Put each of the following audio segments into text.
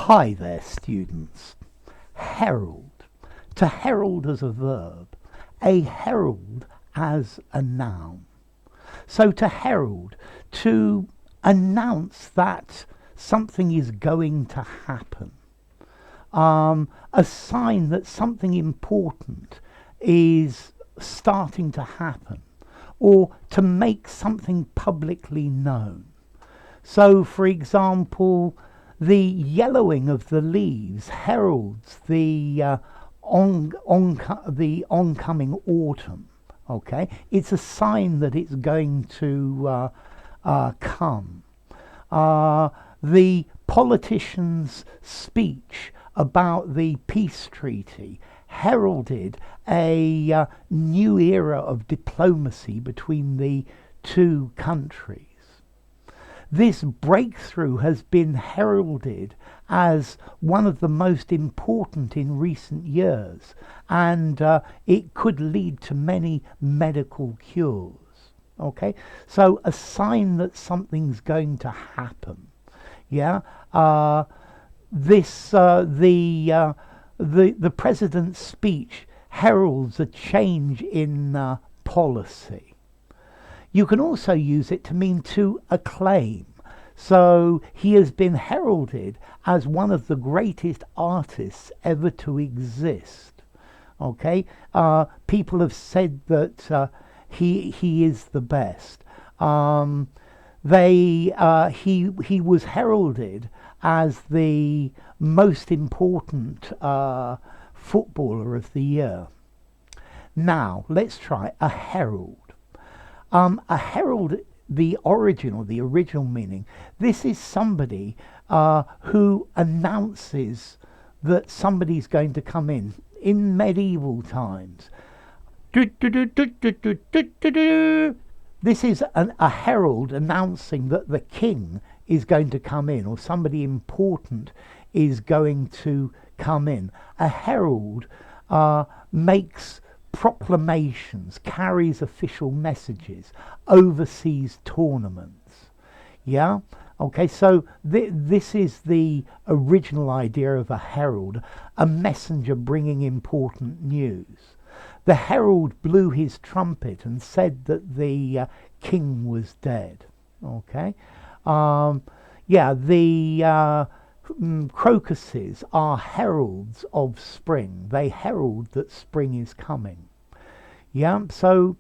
Hi there, students. Herald. To herald as a verb. A herald as a noun. So to herald, to announce that something is going to happen. A sign that something important is starting to happen, or to make something publicly known. So, for example, the yellowing of the leaves heralds the oncoming autumn. Okay, it's a sign that it's going to come. The politician's speech about the peace treaty heralded a new era of diplomacy between the two countries. This breakthrough has been heralded as one of the most important in recent years, and it could lead to many medical cures. Okay, so a sign that something's going to happen. Yeah, the president's speech heralds a change in policy. You can also use it to mean to acclaim. So he has been heralded as one of the greatest artists ever to exist. Okay, people have said that he is the best. He was heralded as the most important footballer of the year. Now let's try a herald. A herald, the origin or the original meaning, this is somebody who announces that somebody's going to come in. In medieval times, this is a herald announcing that the king is going to come in, or somebody important is going to come in. A herald makes proclamations, carries official messages, oversees tournaments. Yeah, okay, so this is the original idea of a herald, a messenger bringing important news. The herald blew his trumpet and said that the king was dead. Okay, the crocuses are heralds of spring. They herald that spring is coming. Yeah, so,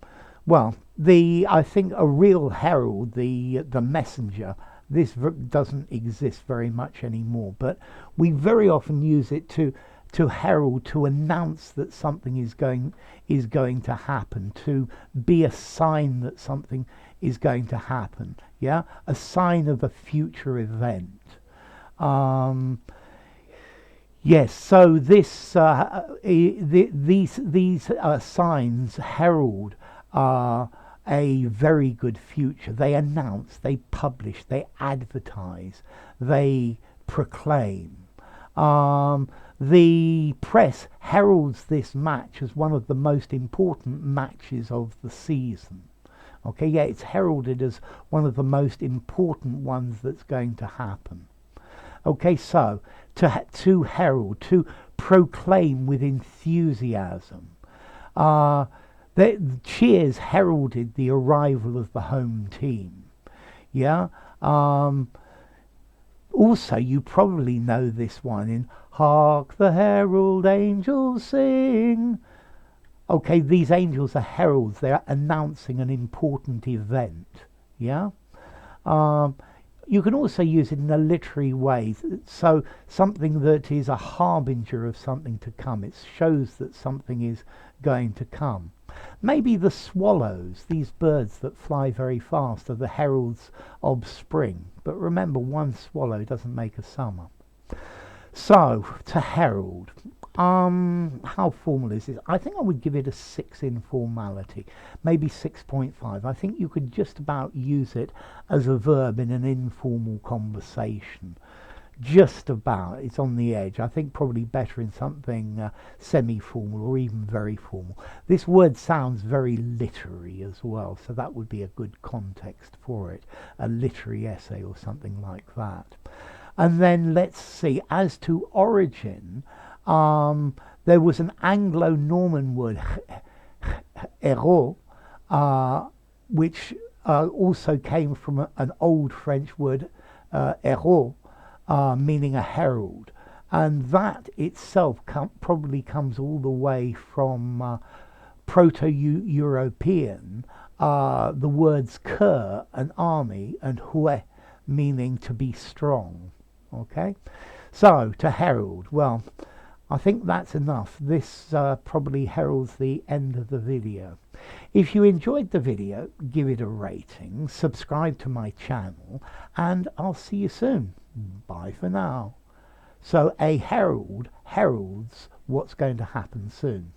well, I think a real herald, the messenger, this doesn't exist very much anymore, but we very often use it to herald, to announce that something is going to happen, to be a sign that something is going to happen. Yeah, a sign of a future event. Yes, so this these signs herald a very good future. They announce, they publish, they advertise, they proclaim. The press heralds this match as one of the most important matches of the season. Okay, yeah, it's heralded as one of the most important ones that's going to happen. Okay, so to herald, to proclaim with enthusiasm. The cheers heralded the arrival of the home team. Yeah. Also, you probably know this one in Hark the Herald Angels Sing. Okay, these angels are heralds. They're announcing an important event. Yeah. You can also use it in a literary way. So something that is a harbinger of something to come. It shows that something is going to come. Maybe the swallows, these birds that fly very fast, are the heralds of spring. But remember, one swallow doesn't make a summer. So, to herald. How formal is this? I think I would give it a 6 in formality, maybe 6.5. I think you could just about use it as a verb in an informal conversation. Just about. It's on the edge. I think probably better in something semi-formal or even very formal. This word sounds very literary as well, so that would be a good context for it. A literary essay or something like that. And then let's see, as to origin, there was an Anglo-Norman word, Herald, which also came from an old French word, Herald, meaning a herald. And that itself probably comes all the way from Proto-European, the words cur, an army, and hue, meaning to be strong. Okay, so to herald, well, I think that's enough. This probably heralds the end of the video. If you enjoyed the video, give it a rating, subscribe to my channel, and I'll see you soon. Bye for now. So a herald heralds what's going to happen soon.